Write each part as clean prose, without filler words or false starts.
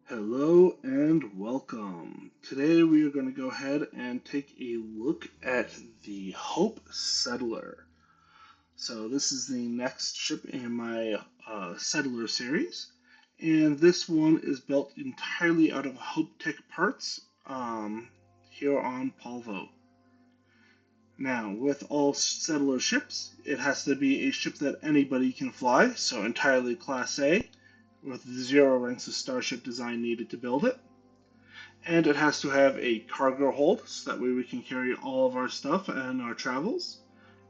Hello and welcome. Today we are going to go ahead and take a look at the Hope Settler. So this is the next ship in my Settler series, and this one is built entirely out of Hope Tech parts here on Polvo. Now, with all Settler ships, it has to be a ship that anybody can fly, so entirely Class A, with 0 ranks of Starship design needed to build it. And it has to have a cargo hold, so that way we can carry all of our stuff and our travels.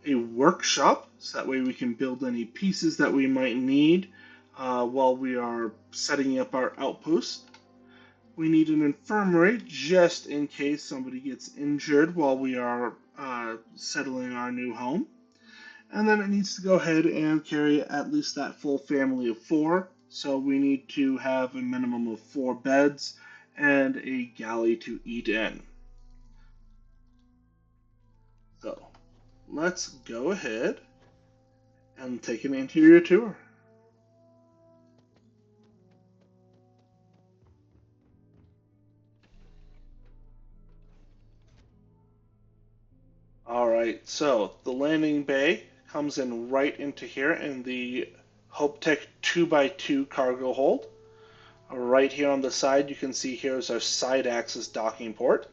A workshop, so that way we can build any pieces that we might need while we are setting up our outpost. We need an infirmary, just in case somebody gets injured while we are settling our new home. And then it needs to go ahead and carry at least that full family of 4. So we need to have a minimum of 4 beds and a galley to eat in. So let's go ahead and take an interior tour. Alright, so the landing bay comes in right into here in the HopeTech 2x2 cargo hold. Right here on the side, you can see here is our side access docking port.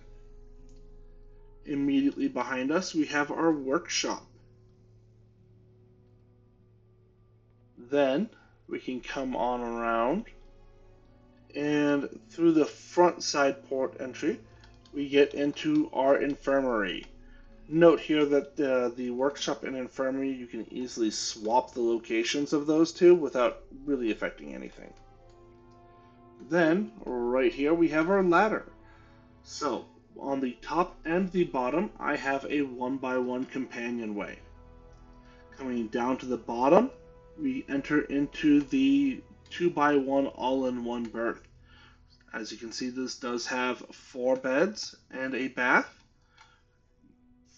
Immediately behind us, we have our workshop. Then we can come on around, and through the front side port entry, we get into our infirmary. Note here that the workshop and infirmary, you can easily swap the locations of those two without really affecting anything. Then, right here, we have our ladder. So, on the top and the bottom, I have a 1x1 companionway. Coming down to the bottom, we enter into the 2x1 all-in-one berth. As you can see, this does have 4 beds and a bath,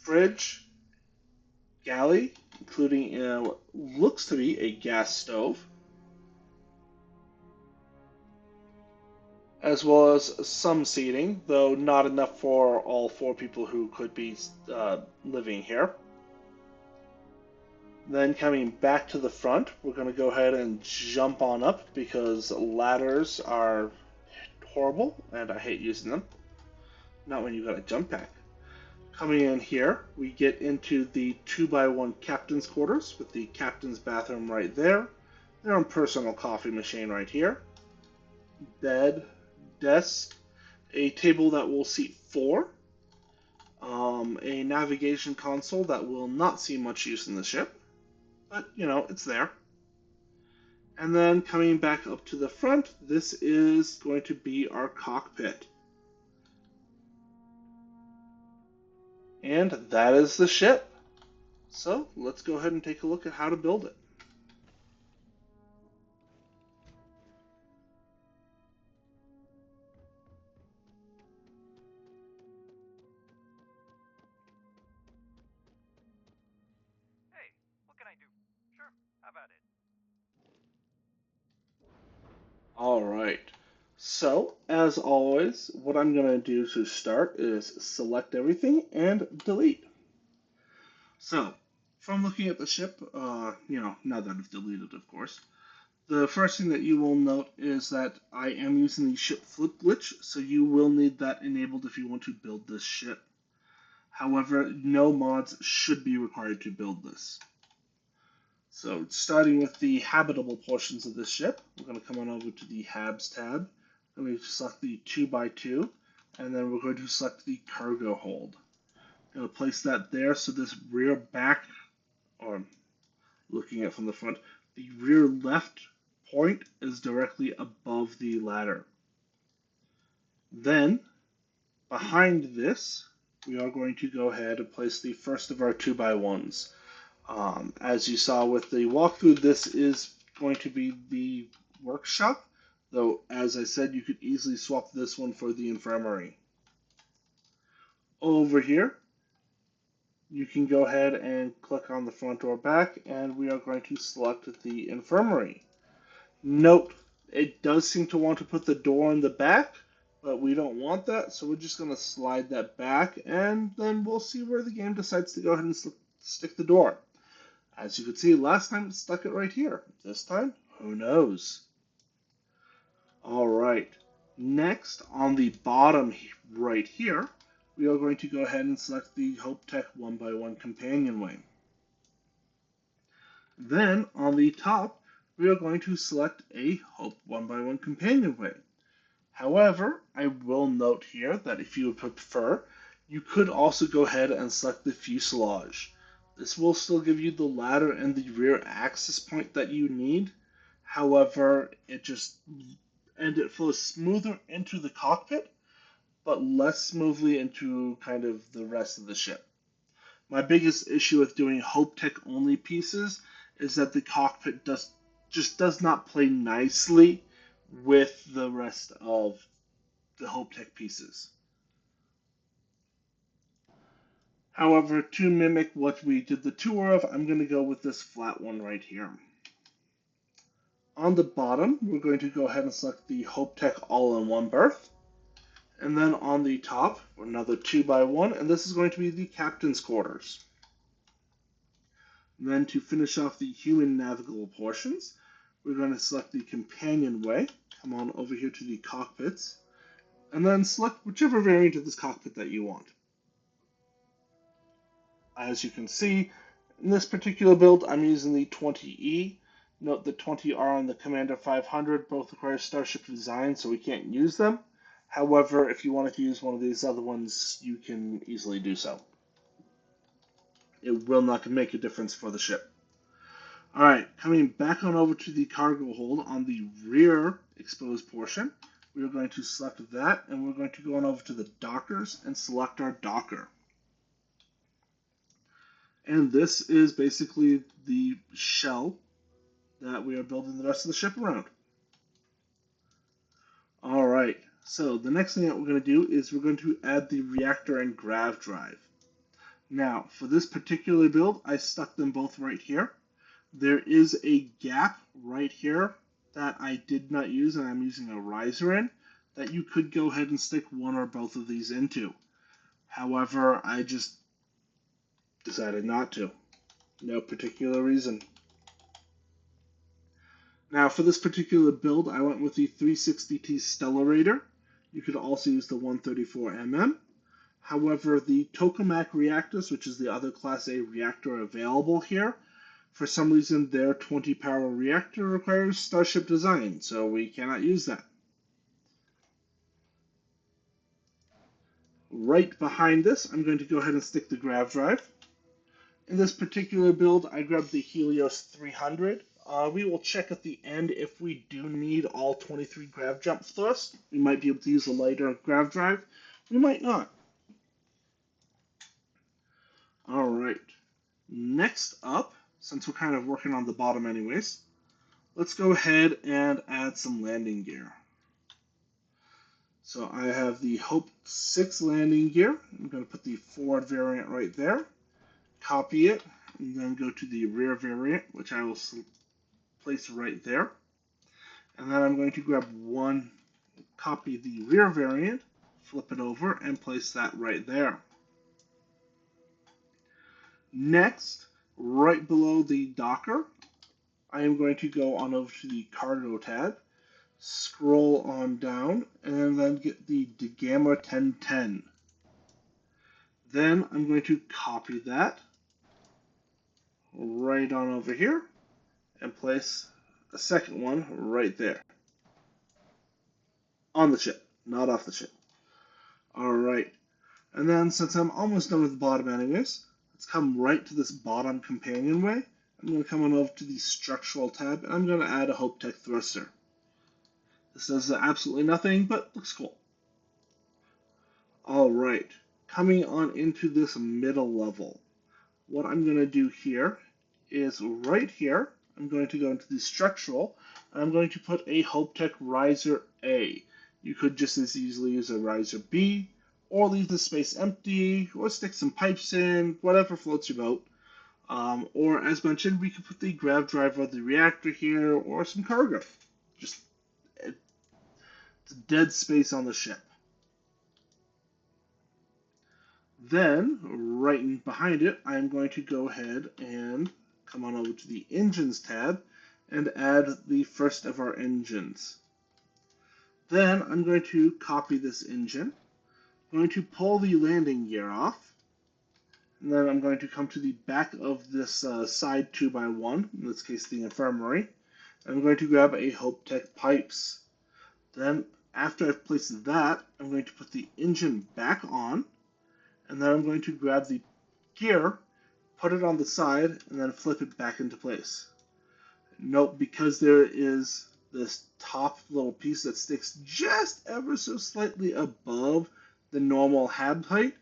fridge, galley, including what looks to be a gas stove, as well as some seating, though not enough for all 4 people who could be living here. Then coming back to the front, we're going to go ahead and jump on up because ladders are horrible and I hate using them. Not when you've got a jump pack. Coming in here, we get into the 2x1 captain's quarters with the captain's bathroom right there. Their own personal coffee machine right here. Bed, desk, a table that will seat 4. A navigation console that will not see much use in the ship. But, you know, it's there. And then coming back up to the front, this is going to be our cockpit. And that is the ship. So let's go ahead and take a look at how to build it. Hey, what can I do? Sure, how about it? All right. So, as always, what I'm going to do to start is select everything and delete. So, from looking at the ship, now that I've deleted, of course, the first thing that you will note is that I am using the ship flip glitch, so you will need that enabled if you want to build this ship. However, no mods should be required to build this. So starting with the habitable portions of this ship, we're going to come on over to the Habs tab. I'm going to select the 2x2, and then we're going to select the cargo hold. I'm going to place that there so this rear back, or looking at it from the front, the rear left point is directly above the ladder. Then, behind this, we are going to go ahead and place the first of our 2x1s. As you saw with the walkthrough, this is going to be the workshop, though as I said, you could easily swap this one for the infirmary. Over here, you can go ahead and click on the front or back, and we are going to select the infirmary. Note It does seem to want to put the door in the back, but we don't want that, so we're just going to slide that back, and then we'll see where the game decides to go ahead and stick the door. As you can see, last time it stuck it right here. This time, who knows? All right. Next, on the bottom right here, we are going to go ahead and select the Hope Tech 1x1 companionway. Then, on the top, we are going to select a Hope 1x1 companionway. However, I will note here that if you would prefer, you could also go ahead and select the fuselage. This will still give you the ladder and the rear access point that you need. However, it flows smoother into the cockpit, but less smoothly into kind of the rest of the ship. My biggest issue with doing Hope Tech only pieces is that the cockpit does not play nicely with the rest of the Hope Tech pieces. However, to mimic what we did the tour of, I'm going to go with this flat one right here. On the bottom, we're going to go ahead and select the Hope Tech all-in-one berth. And then on the top, another 2x1, and this is going to be the captain's quarters. And then to finish off the human navigable portions, we're going to select the companionway, come on over here to the cockpits, and then select whichever variant of this cockpit that you want. As you can see, in this particular build, I'm using the 20E. Note the 20R and the Commander 500 both require Starship design, so we can't use them. However, if you wanted to use one of these other ones, you can easily do so. It will not make a difference for the ship. Alright, coming back on over to the cargo hold on the rear exposed portion, we are going to select that, and we're going to go on over to the dockers and select our docker. And this is basically the shell that we are building the rest of the ship around. Alright, so the next thing that we're going to do is we're going to add the reactor and grav drive. Now, for this particular build, I stuck them both right here. There is a gap right here that I did not use, and I'm using a riser in, that you could go ahead and stick one or both of these into. However, I just decided not to. No particular reason. Now, for this particular build, I went with the 360T Stellarator. You could also use the 134mm. However, the tokamak reactors, which is the other Class A reactor available here, for some reason their 20 power reactor requires Starship design, so we cannot use that. Right behind this, I'm going to go ahead and stick the grav drive. In this particular build, I grabbed the Helios 300. We will check at the end if we do need all 23 grav jump thrust. We might be able to use a lighter grav drive. We might not. Alright. Next up, since we're kind of working on the bottom anyways, let's go ahead and add some landing gear. So I have the Hope 6 landing gear. I'm going to put the forward variant right there. Copy it, and then go to the rear variant, which I will place right there. And then I'm going to grab one, copy the rear variant, flip it over, and place that right there. Next, right below the docker, I am going to go on over to the cargo tab, scroll on down, and then get the Gamma 1010. Then I'm going to copy that right on over here and place a second one right there. On the ship, not off the ship. Alright, and then since I'm almost done with the bottom anyways, let's come right to this bottom companionway. I'm going to come on over to the structural tab, and I'm going to add a Hope Tech thruster. This does absolutely nothing, but looks cool. Alright, coming on into this middle level, what I'm going to do here is right here, I'm going to go into the structural, and I'm going to put a Hope Tech riser A. You could just as easily use a riser B, or leave the space empty, or stick some pipes in, whatever floats your boat. Or as mentioned, we could put the grav drive of the reactor here, or some cargo. Just dead space on the ship. Then, right behind it, I'm going to go ahead and come on over to the Engines tab and add the first of our engines. Then I'm going to copy this engine. I'm going to pull the landing gear off. And then I'm going to come to the back of this side 2x1, in this case the infirmary. I'm going to grab a Hope Tech pipes. Then, after I've placed that, I'm going to put the engine back on. And then I'm going to grab the gear, put it on the side, and then flip it back into place. Note, because there is this top little piece that sticks just ever so slightly above the normal hab height,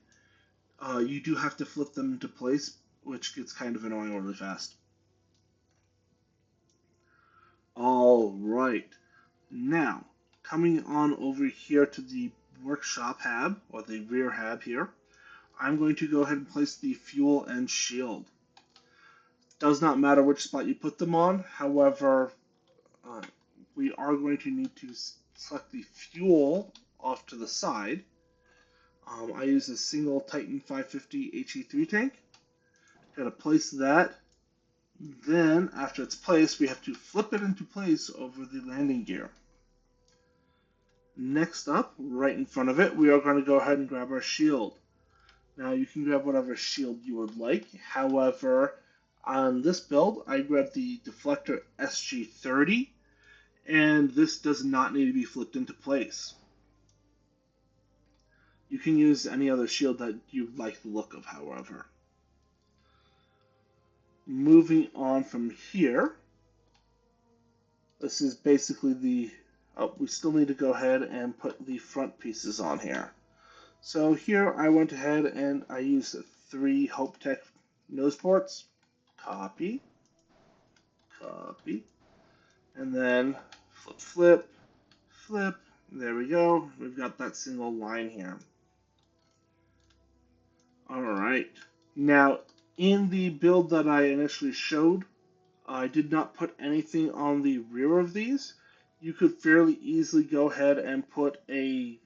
you do have to flip them into place, which gets kind of annoying really fast. All right, now coming on over here to the workshop hab, or the rear hab here, I'm going to go ahead and place the fuel and shield. Does not matter which spot you put them on, however, we are going to need to select the fuel off to the side. I use a single Titan 550 HE3 tank. Got to place that. Then, after it's placed, we have to flip it into place over the landing gear. Next up, right in front of it, we are going to go ahead and grab our shield. Now, you can grab whatever shield you would like. However, on this build, I grabbed the deflector SG30, and this does not need to be flipped into place. You can use any other shield that you like the look of, however. Moving on from here, this is basically the, we still need to go ahead and put the front pieces on here. So here I went ahead and I used 3 Hope Tech nose ports. Copy, copy, and then flip, flip, flip. There we go. We've got that single line here. All right. Now, in the build that I initially showed, I did not put anything on the rear of these. You could fairly easily go ahead and put a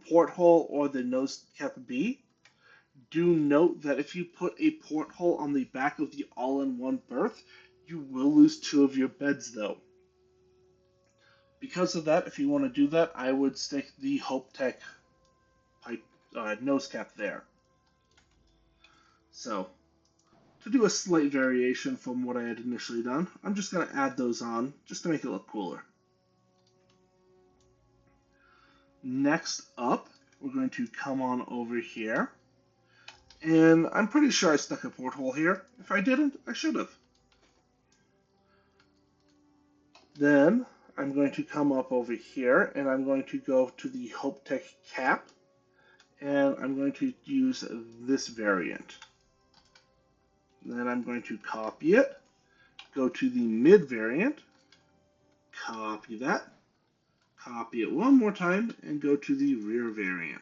porthole or the nose cap B. Do note that if you put a porthole on the back of the all-in-one berth, you will lose 2 of your beds though. Because of that, if you want to do that, I would stick the Hope Tech nose cap there. So, to do a slight variation from what I had initially done, I'm just going to add those on just to make it look cooler. Next up, we're going to come on over here. And I'm pretty sure I stuck a porthole here. If I didn't, I should have. Then I'm going to come up over here and I'm going to go to the Hope Tech cap. And I'm going to use this variant. Then I'm going to copy it, go to the mid variant, copy that, copy it one more time, and go to the rear variant.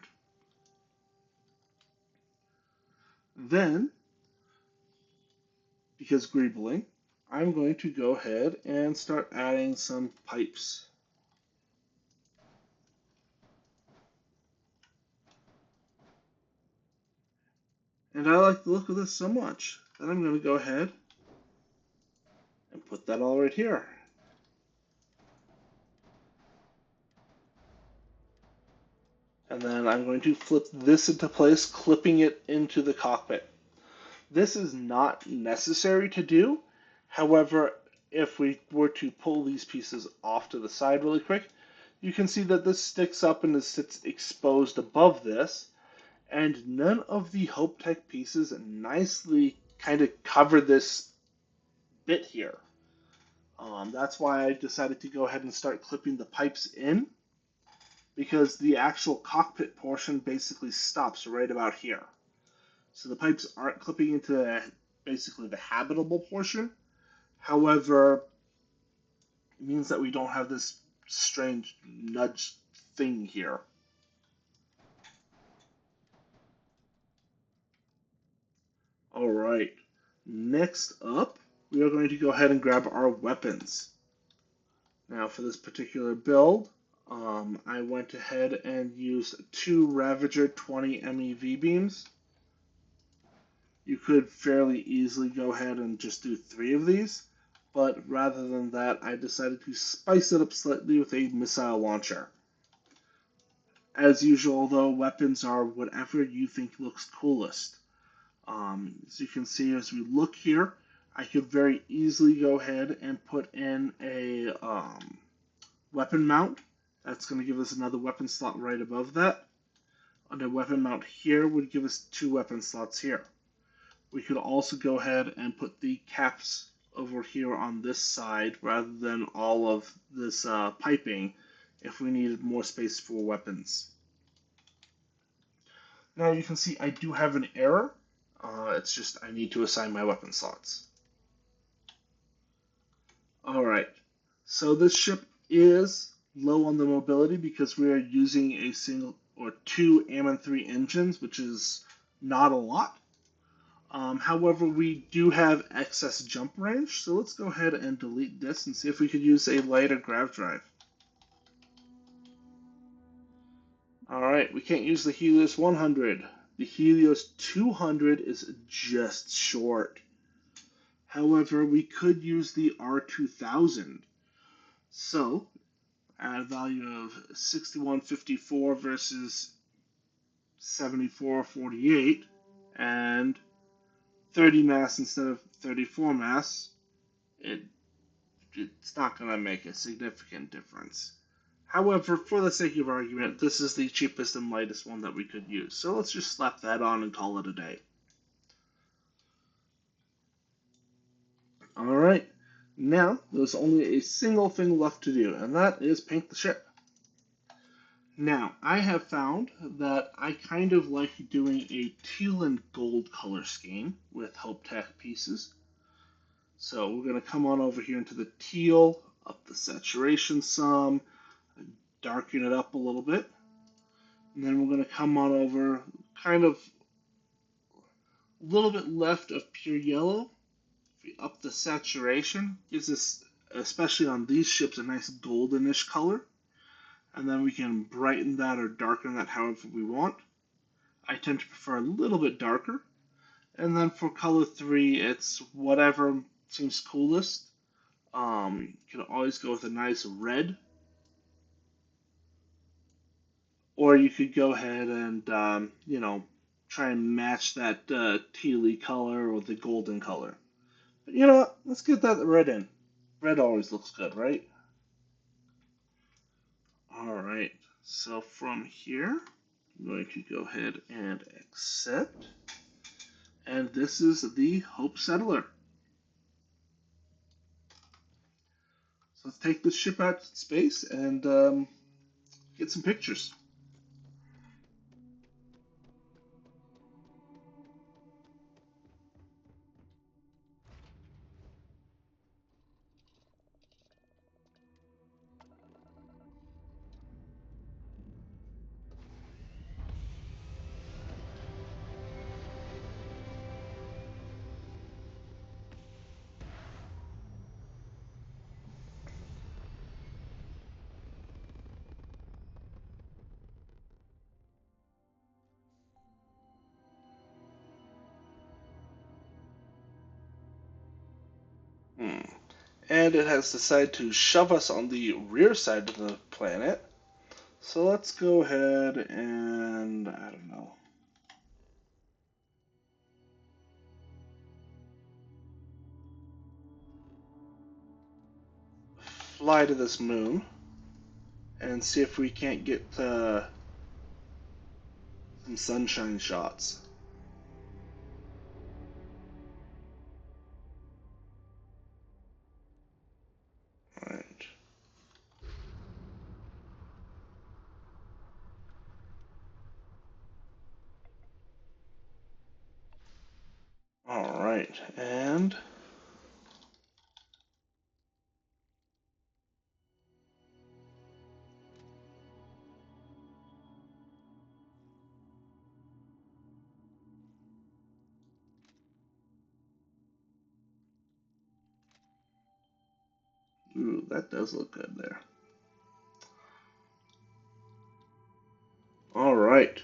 Then, because greebling, I'm going to go ahead and start adding some pipes. And I like the look of this so much that I'm going to go ahead and put that all right here. And then I'm going to flip this into place, clipping it into the cockpit. This is not necessary to do. However, if we were to pull these pieces off to the side really quick, you can see that this sticks up and it sits exposed above this. And none of the Hope Tech pieces nicely kind of cover this bit here. That's why I decided to go ahead and start clipping the pipes in, because the actual cockpit portion basically stops right about here. So the pipes aren't clipping into basically the habitable portion. However, it means that we don't have this strange nudge thing here. All right, next up, we are going to go ahead and grab our weapons. Now for this particular build, I went ahead and used two Ravager 20 MeV beams. You could fairly easily go ahead and just do three of these, but rather than that, I decided to spice it up slightly with a missile launcher. As usual, though, weapons are whatever you think looks coolest. As you can see, as we look here, I could very easily go ahead and put in a weapon mount. That's going to give us another weapon slot right above that. And a weapon mount here would give us two weapon slots here. We could also go ahead and put the caps over here on this side rather than all of this piping if we needed more space for weapons. Now you can see I do have an error. It's just I need to assign my weapon slots. Alright, so this ship is low on the mobility because we are using a single or two Ammon 3 engines, which is not a lot. However, we do have excess jump range, so let's go ahead and delete this and see if we could use a lighter grav drive. Alright, we can't use the Helios 100. The Helios 200 is just short. However, we could use the R2000. So, at a value of 6154 versus 7448, and 30 mass instead of 34 mass, it's not going to make a significant difference. However, for the sake of argument, this is the cheapest and lightest one that we could use. So let's just slap that on and call it a day. Alright, now there's only a single thing left to do, and that is paint the ship. Now, I have found that I kind of like doing a teal and gold color scheme with Hope Tech pieces. So we're going to come on over here into the teal, up the saturation some, darken it up a little bit. And then we're going to come on over kind of a little bit left of pure yellow. If we up the saturation, gives us, especially on these ships, a nice goldenish color. And then we can brighten that or darken that however we want. I tend to prefer a little bit darker. And then for color 3, it's whatever seems coolest. You can always go with a nice red. Or you could go ahead and, try and match that tealy color or the golden color. But you know what? Let's get that red in. Red always looks good, right? Alright, so from here, I'm going to go ahead and accept. And this is the Hope Settler. So let's take this ship out to space and get some pictures. And it has decided to shove us on the rear side of the planet. So let's go ahead and, I don't know, fly to this moon and see if we can't get some sunshine shots. Alright. Alright, and ooh, that does look good there. right.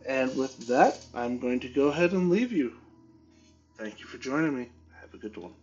And with that, I'm going to go ahead and leave you. Thank you for joining me. Have a good one.